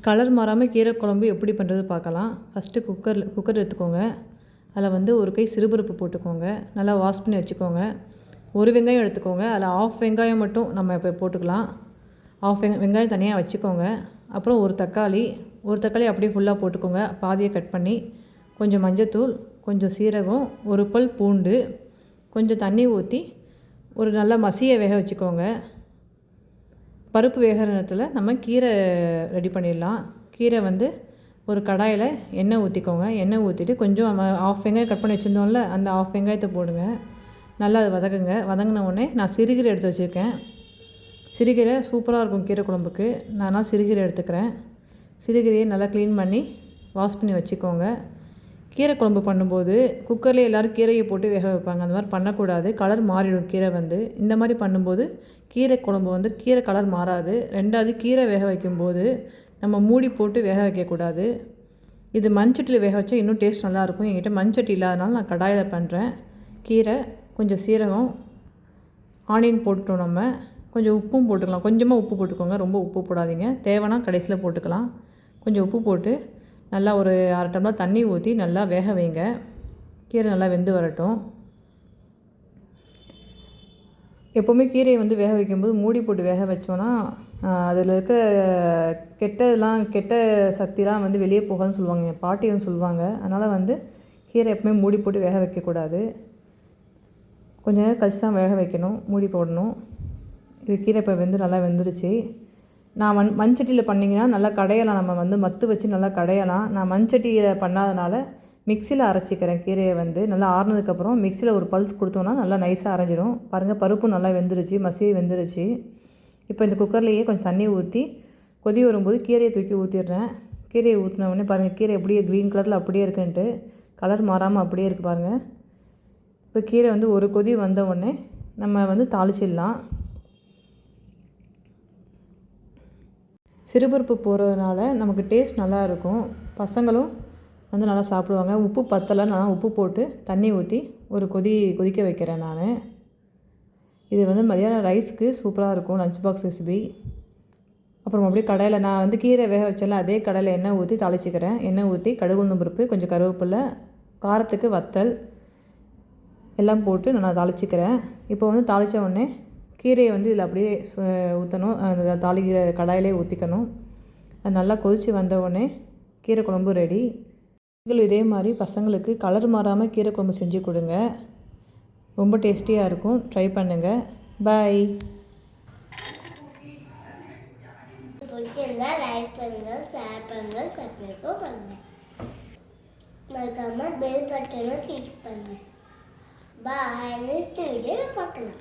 Colour மாறாமல் கீரை குழம்பு எப்படி பண்ணுறது பார்க்கலாம். ஃபஸ்ட்டு குக்கர் எடுத்துக்கோங்க. அதில் வந்து ஒரு கை சிறுபருப்பு போட்டுக்கோங்க. நல்லா வாஷ் பண்ணி வச்சுக்கோங்க. ஒரு வெங்காயம் எடுத்துக்கோங்க. அதில் ஆஃப் வெங்காயம் மட்டும் நம்ம இப்போ போட்டுக்கலாம். ஆஃப் வெங்காயம் தனியாக வச்சுக்கோங்க. அப்புறம் ஒரு தக்காளி அப்படியே ஃபுல்லாக போட்டுக்கோங்க. பாதியை கட் பண்ணி, கொஞ்சம் மஞ்சத்தூள், கொஞ்சம் சீரகம், ஒரு பல் பூண்டு, கொஞ்சம் தண்ணி ஊற்றி ஒரு நல்லா மசிய வேக வச்சுக்கோங்க. பருப்பு வேகிற நேரத்தில் நம்ம கீரை ரெடி பண்ணிடலாம். கீரை வந்து ஒரு கடாயில் எண்ணெய் ஊற்றிக்கோங்க. எண்ணெய் ஊற்றிட்டு கொஞ்சம் நம்ம ஆஃப் வெங்காயம் கட் பண்ணி வச்சுருந்தோம்ல, அந்த ஆஃப் வெங்காயத்தை போடுங்க. நல்லா அதை வதக்குங்க. வதங்கின உடனே நான் சிறுகீரை எடுத்து வச்சுருக்கேன். சிறுகீரை சூப்பராக இருக்கும் கீரை குழம்புக்கு. நான் சிறுகீரை எடுத்துக்கிறேன். சிறுகீரையை நல்லா க்ளீன் பண்ணி வாஷ் பண்ணி வச்சுக்கோங்க. கீரை குழம்பு பண்ணும்போது குக்கர்லேயே எல்லோரும் கீரையை போட்டு வேக வைப்பாங்க. அந்த மாதிரி பண்ணக்கூடாது. கலர் மாறிடும் கீரை வந்து. இந்த மாதிரி பண்ணும்போது கீரை குழம்பு வந்து கீரை கலர் மாறாது. ரெண்டாவது கீரை வேக வைக்கும்போது நம்ம மூடி போட்டு வேக வைக்கக்கூடாது. இது மண்சட்டியில் வேக வச்சா இன்னும் டேஸ்ட் நல்லாயிருக்கும். என்கிட்ட மண்சட்டி இல்லாதனால நான் கடாயில் பண்ணுறேன். கீரை, கொஞ்சம் சீரகம், ஆனியன் போட்டுட்டோம். நம்ம கொஞ்சம் உப்பும் போட்டுக்கலாம். கொஞ்சமாக உப்பு போட்டுக்கோங்க. ரொம்ப உப்பு போடாதீங்க. தேவைன்னா கடைசியில் போட்டுக்கலாம். கொஞ்சம் உப்பு போட்டு நல்லா ஒரு அரை டம்ளர் தண்ணி ஊற்றி நல்லா வேக வைங்க. கீரை நல்லா வெந்து வரட்டும். எப்போவுமே கீரையை வந்து வேக வைக்கும்போது மூடி போட்டு வேக வச்சோன்னா அதில் இருக்கிற கெட்ட சக்திலாம் வந்து வெளியே போகாதுன்னு சொல்லுவாங்க. என் பாட்டியும் சொல்லுவாங்க. அதனால் வந்து கீரை எப்பவுமே மூடி போட்டு வேக வைக்கக்கூடாது. கொஞ்சம் நேரம் கழிச்சு தான் வேக வைக்கணும். மூடி போடணும். இது கீரை இப்போ நல்லா வெந்துடுச்சு. நான் மண்சட்டியில் பண்ணிங்கன்னா நல்லா கடையலாம். நம்ம வந்து மத்து வச்சு நல்லா கடையலாம். நான் மண்சட்டியில் பண்ணாதனால மிக்சியில் அரைச்சிக்கிறேன். கீரையை வந்து நல்லா ஆறுனதுக்கப்புறம் மிக்சியில் ஒரு பல்ஸ் கொடுத்தோன்னா நல்லா நைஸாக அரைஞ்சிடும். பாருங்கள், பருப்பு நல்லா வெந்துருச்சு, மசியை வெந்துருச்சு. இப்போ இந்த குக்கர்லேயே கொஞ்சம் தண்ணி ஊற்றி கொதி வரும்போது கீரையை தூக்கி ஊற்றிடுறேன். கீரையை ஊற்றின உடனே பாருங்கள், கீரை எப்படியே க்ரீன் கலரில் அப்படியே இருக்குன்ட்டு, கலர் மாறாமல் அப்படியே இருக்குது பாருங்கள். இப்போ கீரை வந்து ஒரு கொதி வந்த உடனே நம்ம வந்து தாளிச்சிடலாம். சிறுபருப்பு போடுறதுனால நமக்கு டேஸ்ட் நல்லா இருக்கும். பசங்களும் வந்து நல்லா சாப்பிடுவாங்க. உப்பு பத்தலை, நான் உப்பு போட்டு தண்ணி ஊற்றி ஒரு கொதிக்க வைக்கிறேன் நான். இது வந்து மதியானம் ரைஸ்க்கு சூப்பராக இருக்கும். Lunch box recipe. அப்புறம் அப்படியே கடாயில் நான் வந்து கீரை வேக வச்சேன்ல, அதே கடாயில் எண்ணெய் ஊற்றி தாளிச்சிக்கிறேன். எண்ணெய் ஊற்றி கடுகு உளுந்தம் பருப்பு, கொஞ்சம் கருவேப்பிலை, காரத்துக்கு வத்தல் எல்லாம் போட்டு நான் தாளிச்சிக்கிறேன். இப்போ வந்து தாளித்த உடனே கீரையை வந்து இதில் அப்படியே ஊற்றணும். அந்த தாளிக்கிற கடாயிலே ஊற்றிக்கணும். அது நல்லா கொதித்து வந்த உடனே கீரை குழம்பு ரெடி. நீங்களும் இதே மாதிரி பசங்களுக்கு கலர் மாறாமல் கீரை குழம்பு செஞ்சு கொடுங்க. ரொம்ப டேஸ்டியாக இருக்கும். ட்ரை பண்ணுங்கள். பாய். பிடிச்சிருந்தா லைக் பண்ணுங்கள், ஷேர் பண்ணுங்கள், சப்ஸ்கிரைப் பண்ணுங்கள். மறக்காமல் பெல் பட்டனை கிளிக் பண்ணுங்கள். பாய். நெக்ஸ்ட் வீடியோவில் பார்க்கலாம்.